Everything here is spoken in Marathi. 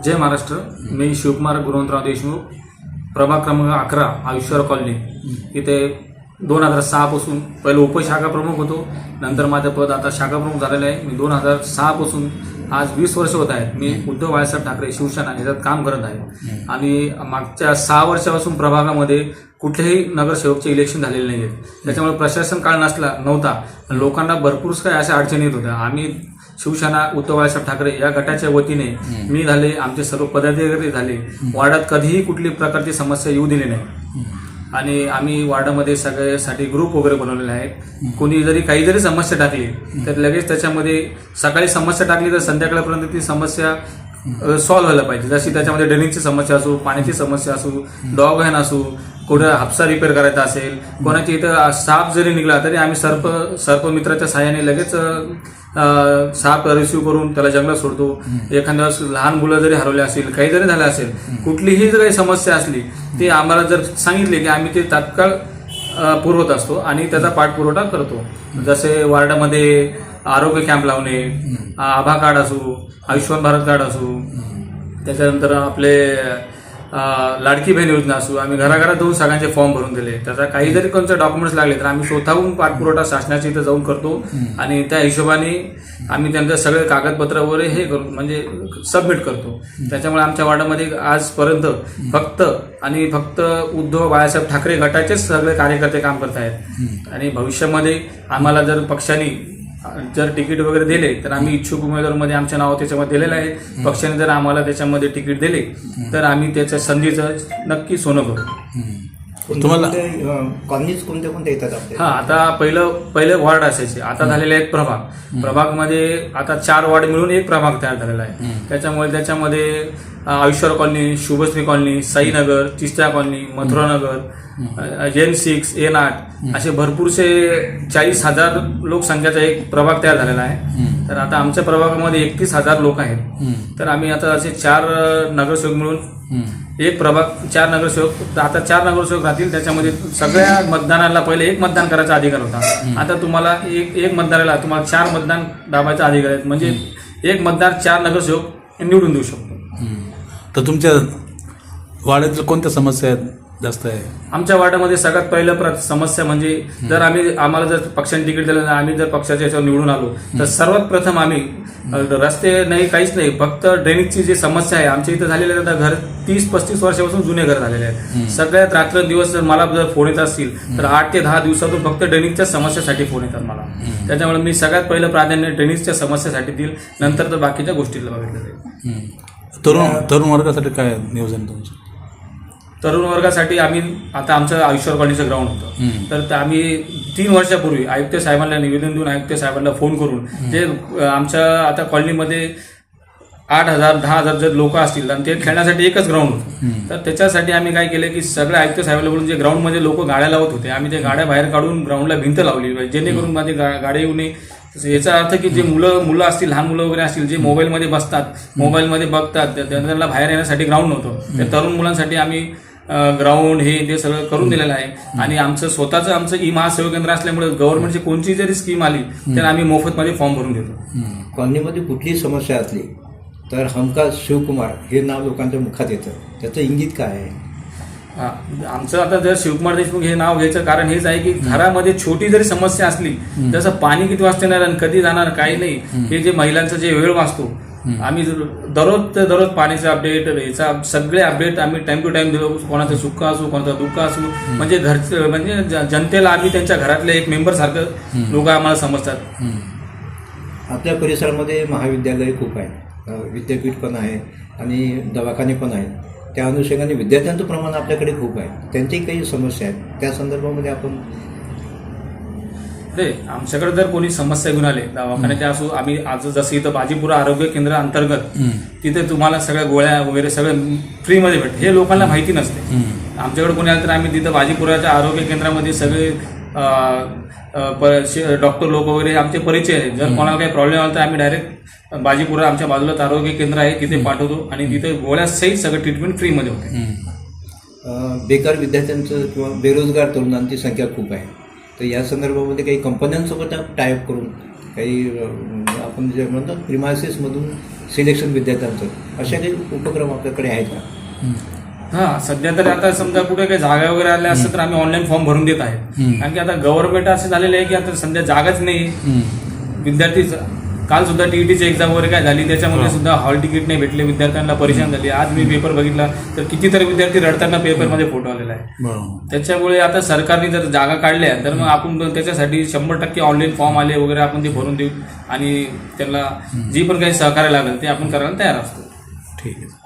जय महाराष्ट्र. मी शिवकुमार गुणवंतराव देशमुख, प्रभाग क्रमांक 11 आयुष्यवर कॉलनी इथे 2006 पासून पहिले उपशाखा प्रमुख होतो. नंतर माझं पद आता शाखा प्रमुख झालेलं आहे. मी 2006 पासून आज 20 वर्ष होत आहेत मी उद्धव बाळासाहेब ठाकरे शिवसेना याच्यात काम करत आहे. आणि मागच्या 6 वर्षापासून प्रभागामध्ये कुठलेही नगरसेवकचे इलेक्शन झालेले नाही आहेत. त्याच्यामुळे प्रशासन काळ नव्हता. लोकांना भरपूर काही अशा अडचणी येत होत्या. आम्ही शिवसेना उद्धव बाळासाहेब ठाकरे या गटाच्या वतीने मी झाले, आमचे सर्व पदाधिकारी झाले, वार्डात कधीही कुठली प्रकारची समस्या येऊ दिली नाही. आणि आम्ही वार्डामध्ये सगळ्यासाठी ग्रुप वगैरे बनवलेले आहेत. कोणी जरी काही जरी समस्या टाकली तर लगेच त्याच्यामध्ये सकाळी समस्या टाकली तर संध्याकाळपर्यंत ती समस्या सॉल्व्ह व्हायला पाहिजे. जशी त्याच्यामध्ये ड्रेनेजची समस्या असो, पाण्याची समस्या असो, डॉग व्हॅन असो, कुठं हापसा रिपेअर करायचा असेल, कोणाची इथं साप जरी निघला तरी आम्ही सर्पमित्राच्या सहाय्याने लगेच साप रिसिव्ह करून त्याला जंगलात सोडतो. एखाद्या लहान मुलं जरी हरवले असेल, काही जरी झालं असेल, कुठलीही जर काही समस्या असली ती आम्हाला जर सांगितली की आम्ही ते तात्काळ पुरवत असतो आणि त्याचा पाठपुरवठा करतो. जसे वार्डामध्ये आरोग्य कॅम्प लावणे, आभा कार्ड असो, आयुष्यमान भारत कार्ड असो, त्याच्यानंतर आपले लाडकी बहीण योजना असो, आम्ही घराघरात जाऊन सगळ्यांचे फॉर्म भरून दिले. त्याचा काही जरी कोणते डॉक्युमेंट्स लागले तर आम्ही स्वतःहून पाठपुरवठा शासनाच्या इथं जाऊन करतो आणि त्या हिशोबाने आम्ही त्यांचे सगळे कागदपत्र वगैरे हे करू म्हणजे सबमिट करतो. त्याच्यामुळे आमच्या वार्डामध्ये आजपर्यंत फक्त उद्धव बाळासाहेब ठाकरे गटाचेच सगळे कार्यकर्ते काम करत आहेत. आणि भविष्यामध्ये आम्हाला जर पक्षाने जर तिकीट वगैरे दिले तर आम्ही इच्छुक उमेदवारांमध्ये आमचं नाव त्याच्यामध्ये दिलेलं आहे. पक्षाने जर आम्हाला त्याच्यामध्ये तिकीट दिले तर आम्ही त्याच्या संधीचं नक्की सोनं करू. तुम्हाला कॉलनीज कोणत्या येतात आपले? आता पहिले वॉर्ड असायचे, आता झालेले आहेत प्रभागमध्ये आता 4 वॉर्ड मिळून एक प्रभाग तयार झालेला आहे. त्याच्यामध्ये आयुष्यवर colony, Shubhashree colony, Sainagar, Chistya colony, Mathuranagar, N6, N8 असे भरपूरसे 40,000 लोकसंख्येचा एक प्रभाग तयार झालेला आहे. तर आता आमच्या प्रभागामध्ये 31,000 लोक आहेत. तर आम्ही आता असे 4 नगरसेवक मिळून एक प्रभाग 4 नगरसेवक, आता 4 नगरसेवक राहतील. त्याच्यामध्ये सगळ्या मतदानाला पहिले 1 मतदान करायचा अधिकार होता. आता तुम्हाला एक मतदाराला तुम्हाला 4 मतदान दाबायचा अधिकार आहे. म्हणजे 1 मतदार 4 नगरसेवक निवडून देऊ शकतो. तर तुमच्या वाड्यातील कोणत्या समस्या आहेत जास्त आहे? आमच्या वार्डामध्ये सगळ्यात पहिलं समस्या म्हणजे जर आम्हाला जर पक्षाने तिकीट दिलं ना, आम्ही जर पक्षाच्या याच्यावर निवडून आलो तर सर्वात प्रथम आम्ही रस्ते नाही, काहीच नाही, फक्त ड्रेनेजची जी समस्या आहे आमच्या इथं झालेली आहे. घर 30-35 वर्षापासून जुने घर झालेले आहेत. सगळ्यात रात्रंदिवस जर मला जर फोन येत असतील तर 8 ते 10 दिवसातून फक्त ड्रेनेजच्या समस्यासाठी फोन येतात मला. त्याच्यामुळे मी सगळ्यात पहिलं प्राधान्य ड्रेनेजच्या समस्यासाठी देईल, नंतर तर बाकीच्या गोष्टीला बघितलं जाईल. तरुण वर्गासाठी काय नियोजन तुमचं? तरुण वर्गासाठी आम्ही आता आमचं आयुष्यवर कॉलनीचं ग्राउंड होतं. तर आम्ही 3 वर्षापूर्वी आयुक्त साहेबांना निवेदन देऊन आयुक्त साहेबांना फोन करून जे आमच्या आता कॉलनीमध्ये 8,000-10,000 जर लोक असतील आणि ते खेळण्यासाठी एकच ग्राउंड होतं. तर त्याच्यासाठी आम्ही काय केलं की सगळ्या आयुक्त साहेबांना बोलून जे ग्राउंडमध्ये लोक गाड्या लावत होते आम्ही ते गाड्या बाहेर काढून ग्राउंडला भिंत लावली, जेणेकरून माझे गाड्या येऊ नये. याचा अर्थ की जे मुलं असतील, लहान मुलं वगैरे असतील, जे मोबाईलमध्ये बसतात, मोबाईलमध्ये बघतात, त्यांना बाहेर येण्यासाठी ग्राउंड नव्हतं. त्या तरुण मुलांसाठी आम्ही ग्राउंड हे सगळं करून दिलेलं आहे. आणि आमचं ई महासेवा केंद्र असल्यामुळे गव्हर्नमेंटची कोणती जरी स्कीम आली तर आम्ही मोफतमध्ये फॉर्म भरून देतो. कॉलनीमध्ये कुठलीही समस्या असली तर हमखास शिवकुमार हे नाव लोकांच्या मुखात येतं. त्याचं इंगित काय आहे? आमचं आता जर शिवकुमार देशमुख हे नाव घ्यायचं कारण हेच आहे की घरामध्ये छोटी जरी समस्या असली, जसं पाणी किती वाजता येणार आणि कधी जाणार काही नाही, हे जे महिलांचा जे वेळ वाचतो, आम्ही दररोज पाण्याचे अपडेट, याचा सगळे अपडेट आम्ही टाइम टू टाइम दिलो. कोणाचं सुख असो, कोणाचं दुःख असो, म्हणजे जनतेला आम्ही त्यांच्या घरातले एक मेंबर सारखं लोक आम्हाला समजतात. आपल्या परिसरामध्ये महाविद्यालय खूप आहे, विद्यापीठ पण आहे आणि दवाखाने पण आहेत. त्या अनुषंगाने विद्यार्थ्यांचं प्रमाण आपल्याकडे खूप आहे. त्यांच्याही काही समस्या आहेत, त्या संदर्भामध्ये आपण आमच्याकडे जर कोणी समस्या घेऊन आले दवाखान्याच्या असो, आम्ही आज जसं इथं बाजीपुरा आरोग्य केंद्र अंतर्गत तिथे तुम्हाला सगळ्या गोळ्या वगैरे सगळं फ्रीमध्ये भेटते. हे लोकांना माहिती नसते. आमच्याकडे कोणी आलं तर आम्ही तिथं बाजीपुराच्या आरोग्य केंद्रामध्ये सगळे डॉक्टर लोक वगैरे आमचे परिचय आहेत. जर कोणाला काही प्रॉब्लेम आला तर आम्ही डायरेक्ट बाजीपुरा आमच्या बाजूलाच आरोग्य केंद्र आहे तिथे पाठवतो आणि तिथे गोळ्या सहित सगळं ट्रीटमेंट फ्रीमध्ये होते. बेकार विद्यार्थ्यांचं किंवा बेरोजगार तरुणांची संख्या खूप आहे. तर या संदर्भामध्ये काही कंपन्यांसोबत टायअप करून काही आपण जे म्हणतात प्रिमायसेसमधून सिलेक्शन विद्यार्थ्यांचं, अशा काही उपक्रम आपल्याकडे आहेत का? हा, सध्या तर आता समजा कुठे काही जागा वगैरे आल्या असतं तर आम्ही ऑनलाईन फॉर्म भरून देत आहे. कारण की आता गव्हर्नमेंट असं झालेलं आहे की आता सध्या जागाच नाही. विद्यार्थी काल सुद्धा टीईटीची एक्झाम वगैरे काय झाली, त्याच्यामुळे सुद्धा हॉल तिकीट नाही भेटले, विद्यार्थ्यांना परेशान झाली. आज मी पेपर बघितला तर कितीतरी विद्यार्थी रडताना पेपरमध्ये फोटो आलेला आहे. बरोबर. त्याच्यामुळे आता सरकारने जर जागा काढल्या तर मग आपण त्याच्यासाठी 100% ऑनलाईन फॉर्म आले वगैरे आपण ते भरून देऊ आणि त्यांना जी पण काही सहकार्य लागेल ते आपण करायला तयार असतो. ठीक आहे.